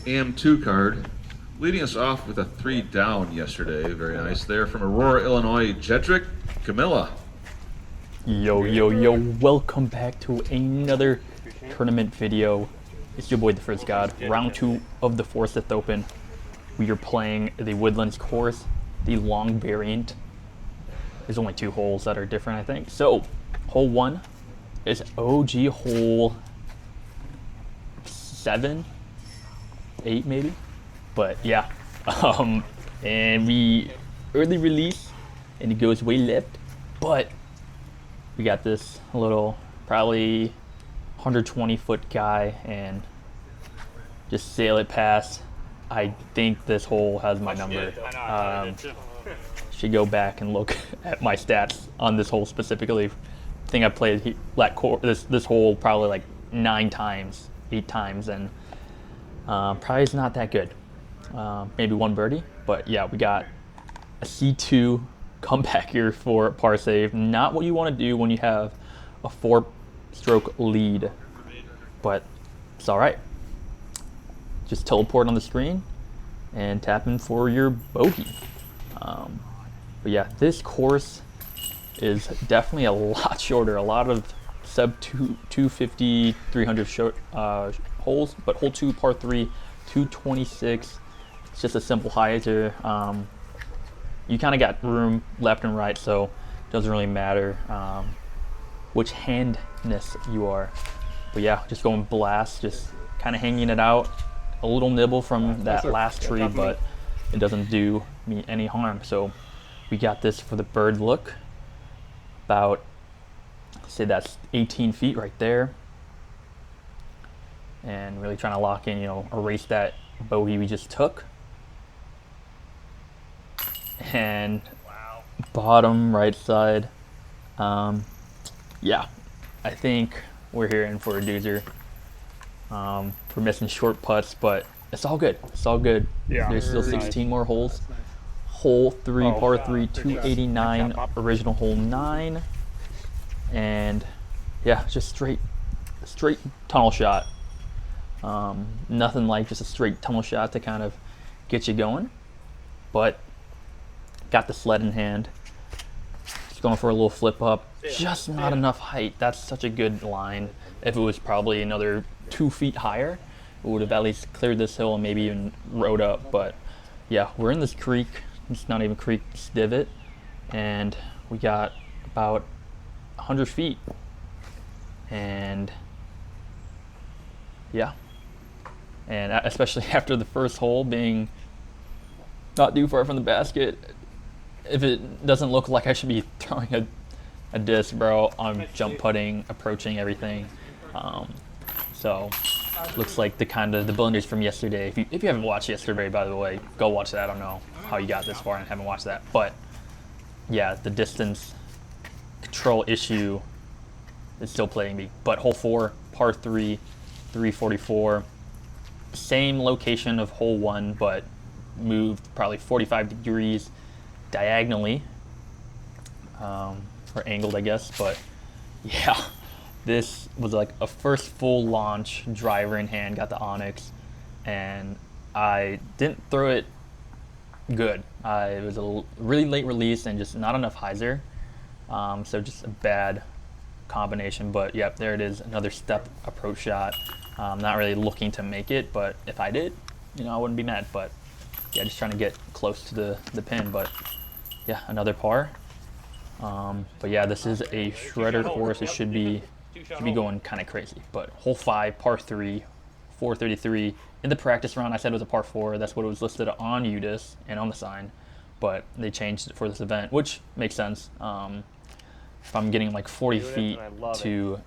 AM2 card, leading us off with a 3 down yesterday. Very nice there from Aurora, Illinois, Jedrick Camilla. Yo, yo, yo, welcome back to another tournament video. It's your boy, TheFrizzGod, round 2 of the Forsyth Open. We are playing the Woodlands course, the long variant. There's only 2 holes that are different, I think. So, hole 1 is OG hole 7, 8 maybe, but yeah. And we early release, and it goes way left, but we got this little probably 120 foot guy and just sail it past. I think this hole has my number. Should go back and look at my stats on this hole specifically. I think I played this hole probably like 9 times, 8 times, and probably is not that good. Maybe 1 birdie, but yeah, we got a C2 comeback here for par save. Not what you want to do when you have a 4-stroke lead, but it's all right. Just teleport on the screen and tap in for your bogey. But yeah, this course is definitely a lot shorter. A lot of sub 250, 300 short, holes, but hole 2, par 3, 226. It's just a simple hyzer. You kind of got room left and right, so it doesn't really matter which handness you are. But yeah, just going blast, just kind of hanging it out. A little nibble from that last tree, but it doesn't do me any harm. So we got this for the bird look. About, say that's 18 feet right there. And really trying to lock in, erase that bogey we just took. And bottom right side, yeah, I think we're here in for a doozer. We're missing short putts, but it's all good. It's all good. Yeah, there's still 16 more holes. Hole 3, par 3, 289, original hole 9, and yeah, just straight tunnel shot. Nothing like just a straight tunnel shot to kind of get you going, but got the sled in hand. Just going for a little flip up. Just not enough height. That's such a good line. If it was probably another 2 feet higher, it would have at least cleared this hill and maybe even rode up. But yeah, we're in this creek. It's not even creek, it's divot. And we got about 100 feet. And yeah. And especially after the first hole being not too far from the basket, if it doesn't look like I should be throwing a disc, bro, I'm jump putting, approaching everything. So looks like the blunders from yesterday. If you haven't watched yesterday, by the way, go watch that. I don't know how you got this far and haven't watched that, but yeah, the distance control issue is still plaguing me. But hole 4, par 3, 344, same location of hole 1, but moved probably 45 degrees diagonally, or angled, I guess. But yeah, this was like a first full launch, driver in hand, got the onyx, and I didn't throw it good. It was a really late release and just not enough hyzer, so just a bad combination. But yep, there it is, another step approach shot. Not really looking to make it, but if I did, I wouldn't be mad. But yeah, just trying to get close to the pin. But yeah, another par. But yeah, this is a shredder course. It should be going kind of crazy. But hole 5, par 3, 433. In the practice round, I said it was a par 4. That's what it was listed on UDIS and on the sign. But they changed it for this event, which makes sense. If I'm getting like 40 feet to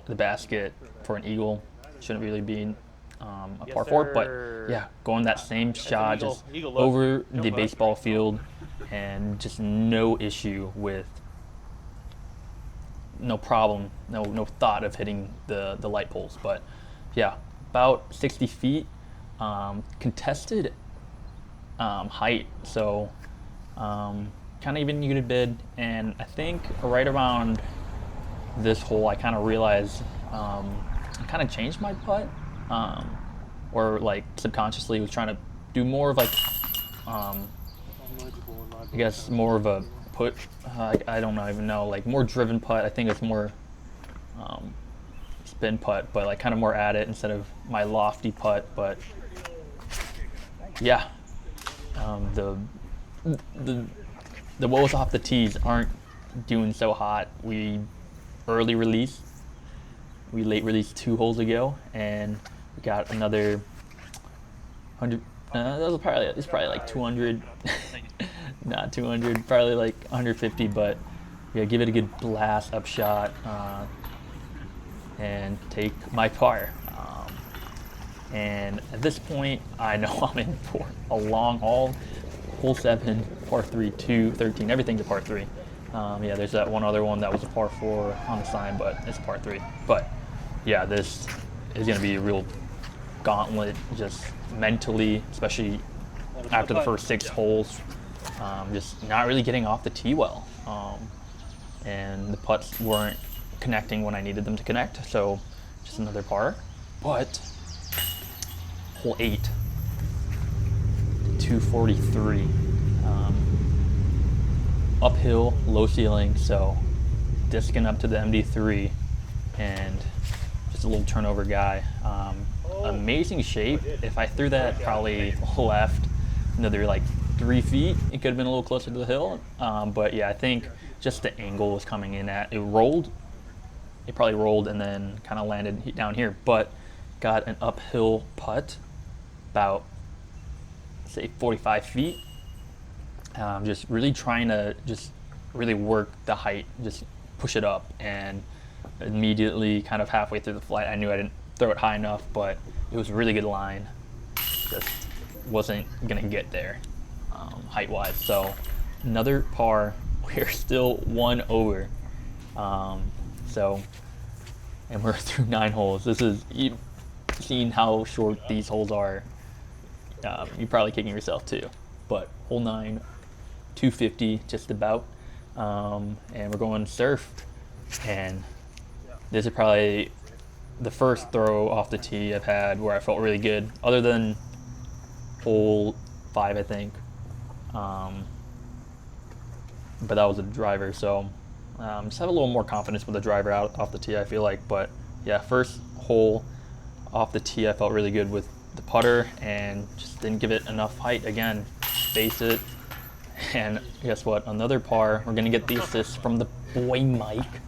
the basket for an eagle, shouldn't really be a par 4. But yeah, going that same shot just over the baseball field, and just no issue with, no problem, no thought of hitting the light poles. But yeah, about 60 feet, contested height, so kind of even unit bid. And I think right around this hole I kind of realized I kind of changed my putt, or like subconsciously was trying to do more of like, I guess more of a put. I don't even know, like more driven putt. I think it's more spin putt, but like kind of more at it instead of my lofty putt. But yeah, the woes off the tees aren't doing so hot. We early release. We late released 2 holes ago, and we got another 100. It's probably like 200. Not 200, probably like 150. But yeah, give it a good blast up shot, and take my par. And at this point, I know I'm in for a long haul. Hole 7, par 3, 2, 13, everything's a par 3. Yeah, there's that one other one that was a par 4 on the sign, but it's par 3. But yeah, this is going to be a real gauntlet, just mentally, especially after the first 6 holes. Just not really getting off the tee well. And the putts weren't connecting when I needed them to connect, so just another par. But hole 8, 243. Uphill, low ceiling, so discing up to the MD3 and just a little turnover guy. Amazing shape. If I threw that probably left another like 3 feet, it could have been a little closer to the hill. But yeah, I think just the angle was coming in at it rolled. It probably rolled and then kind of landed down here, but got an uphill putt about, say, 45 feet. Just really trying to just really work the height, just push it up, and immediately kind of halfway through the flight, I knew I didn't throw it high enough, but it was a really good line. Just wasn't gonna get there height-wise. So another par. We're still 1 over. So, and we're through 9 holes. This is, you've seen how short these holes are. You're probably kicking yourself too. But hole 9, 250 just about, and we're going surf. And this is probably the first throw off the tee I've had where I felt really good, other than hole 5, I think. But that was a driver, so just have a little more confidence with the driver out off the tee, I feel like. But yeah, first hole off the tee, I felt really good with the putter and just didn't give it enough height again. Face it, and guess what? Another par. We're gonna get the assist from the boy Mike.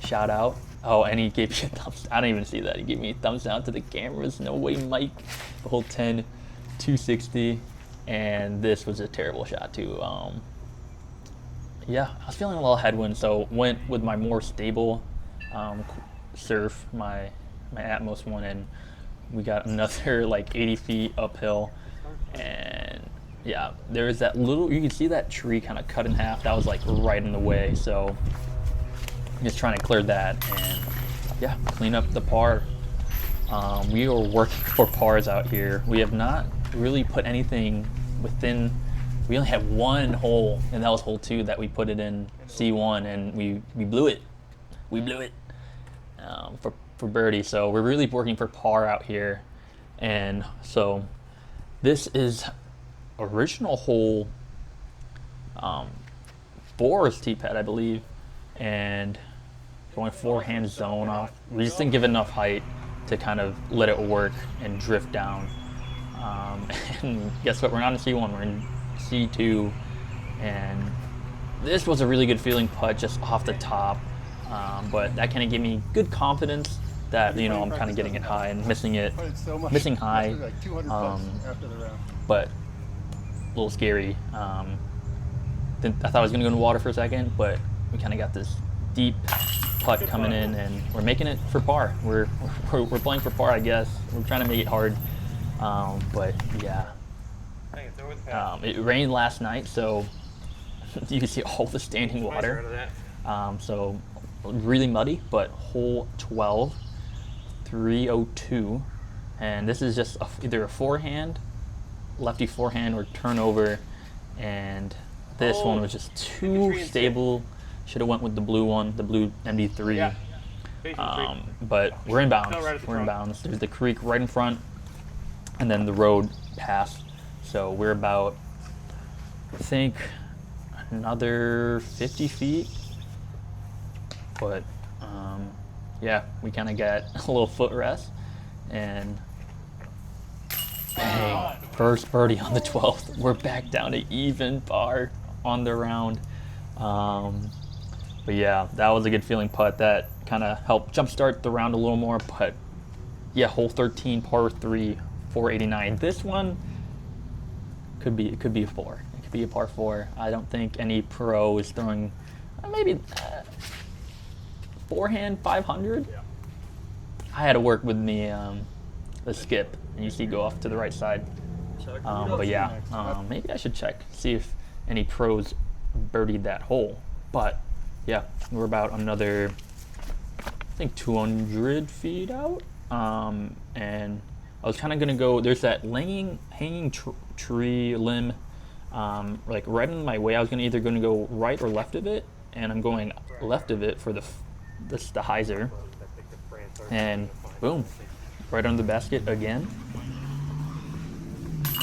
Shout out. Oh, and he gave me a thumbs. I didn't even see that. He gave me a thumbs down to the cameras. No way, Mike. The hole 10, 260, and this was a terrible shot too. Yeah, I was feeling a little headwind, so went with my more stable surf, my Atmos one, and we got another like 80 feet uphill. And yeah, there was that little, you can see that tree kind of cut in half. That was like right in the way, so just trying to clear that and yeah, clean up the par. We are working for pars out here. We have not really put anything within. We only had 1 hole, and that was hole 2 that we put it in C1, and we blew it. We blew it for birdie. So we're really working for par out here, and so this is original hole 4's tee pad, I believe, and going forehand zone off. We just didn't give it enough height to kind of let it work and drift down. And guess what? We're not in C1. We're in C2, and this was a really good feeling putt just off the top, but that kind of gave me good confidence that, you know, I'm kind of getting it high and missing high, but a little scary. I thought I was gonna go in the water for a second, but we kind of got this deep putt coming in, and we're making it for par. We're playing for par, I guess. We're trying to make it hard, but yeah. It rained last night, so you can see all the standing water. So really muddy, but hole 12, 302, and this is just either a forehand, lefty forehand, or turnover, and this one was just too stable. Should have went with the blue one, the blue MD3. But we're in bounds. We're in bounds. There's the creek right in front. and then the road passed. So we're about, I think, another 50 feet. But yeah, we kind of got a little foot rest, and bang, first birdie on the 12th. We're back down to even par on the round. But yeah, that was a good feeling putt. That kind of helped jumpstart the round a little more. But yeah, hole 13, par 3, 489. This one could be a 4. It could be a par 4. I don't think any pro is throwing maybe forehand 500. Yeah. I had to work with the skip, and you see go off to the right side. But yeah, maybe I should check, see if any pros birdied that hole. But yeah, we're about another, I think, 200 feet out. And I was kind of gonna go. There's that hanging tree limb, like right in my way. I was either gonna go right or left of it, and I'm going left of it for the hyzer. And boom, right under the basket again.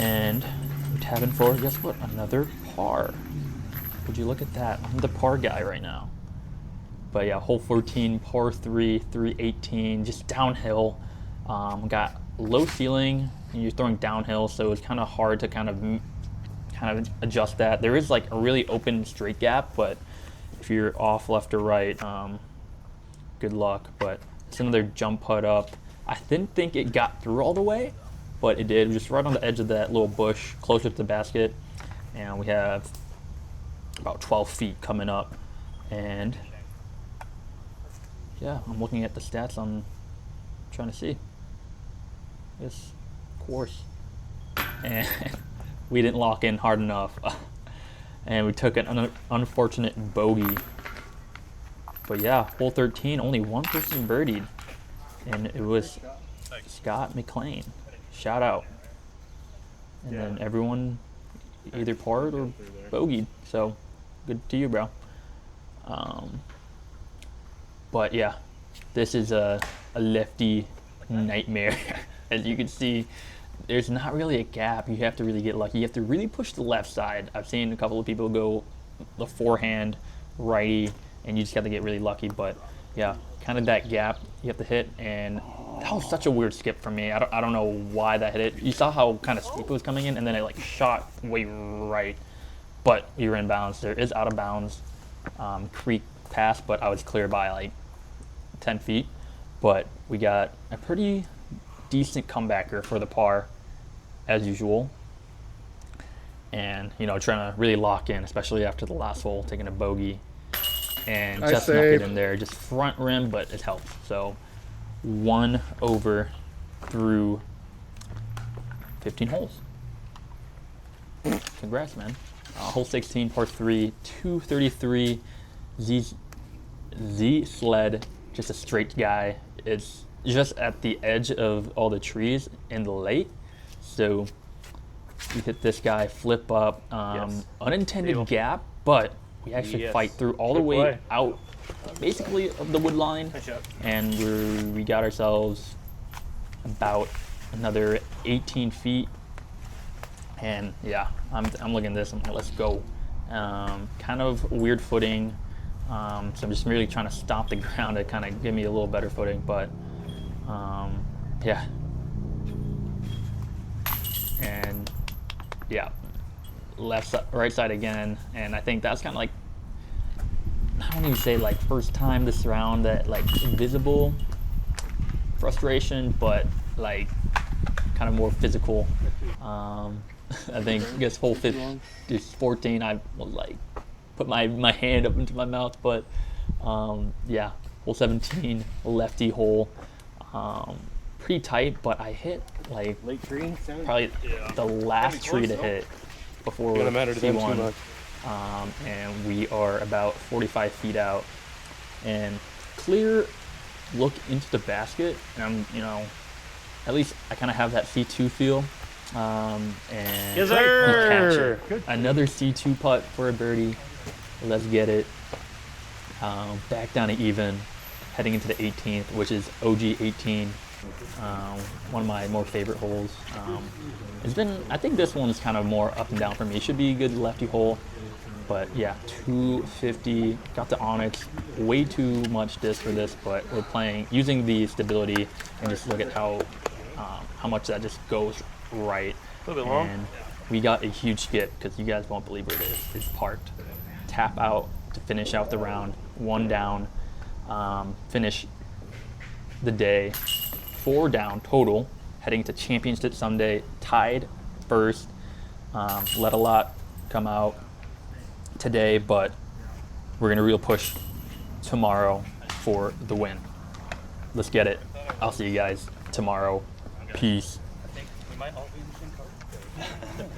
And we're tabbing for, guess what? Another par. Would you look at that? I'm the par guy right now. But yeah, hole 14, par 3, 318, just downhill. Got low ceiling, and you're throwing downhill, so it's kind of hard to kind of adjust that. There is like a really open straight gap, but if you're off left or right, good luck. But it's another jump putt up. I didn't think it got through all the way, but it did. Just right on the edge of that little bush, closer to the basket. And we have about 12 feet coming up. And yeah, I'm looking at the stats. I'm trying to see. This course. And we didn't lock in hard enough. And we took an unfortunate bogey. But yeah, hole 13, only one person birdied. And it was Scott McLean. Shout out. And then everyone either parred or bogeyed. So good to you, bro. But yeah, this is a lefty nightmare. As you can see, there's not really a gap. You have to really get lucky. You have to really push the left side. I've seen a couple of people go the forehand righty, and you just got to get really lucky. But yeah, kind of that gap you have to hit, and that was such a weird skip for me. I don't know why that hit it. You saw how kind of steep it was coming in, and then it like shot way right, but you're in bounds. There is out of bounds creek pass, but I was clear by like 10 feet. But we got a pretty decent comebacker for the par, as usual. And you know, trying to really lock in, especially after the last hole, taking a bogey. And just snuck it in there, just front rim, but it helped. So 1 over through 15 holes. Congrats, man. Hole 16, par 3, 233. Z sled, just a straight guy. It's just at the edge of all the trees in the lake. So you hit this guy, flip up, unintended gap, but we actually fight through all the way out, basically, of the wood line, and we got ourselves about another 18 feet. And yeah, I'm looking at this. I'm like, let's go. Kind of weird footing, so I'm just really trying to stomp the ground to kind of give me a little better footing. But yeah, and yeah. Right side again, and I think that's kind of like, I don't even say like first time this round that like visible frustration, but like kind of more physical. I think hole 14, I will like put my hand up into my mouth, but yeah, hole 17, lefty hole, pretty tight, but I hit like late tree, probably the last tree to hit before C1, and we are about 45 feet out, and clear look into the basket, and I'm, you know, at least I kind of have that C2 feel, and yes, sir. Catch it. Another C2 putt for a birdie. Let's get it. Back down to even, heading into the 18th, which is OG 18, One of my more favorite holes. I think this one's kind of more up and down for me. It should be a good lefty hole. But yeah, 250, got the Onyx, way too much disc for this, but we're using the stability, and just look at how much that just goes right. A little bit long. And we got a huge skip, because you guys won't believe where it is. It's parked. Tap out to finish out the round, 1 down, finish the day, 4 down total, heading to Championship Sunday, tied first. Let a lot come out today, but we're gonna real push tomorrow for the win. Let's get it. I'll see you guys tomorrow. Peace. I think we might all be in the same color.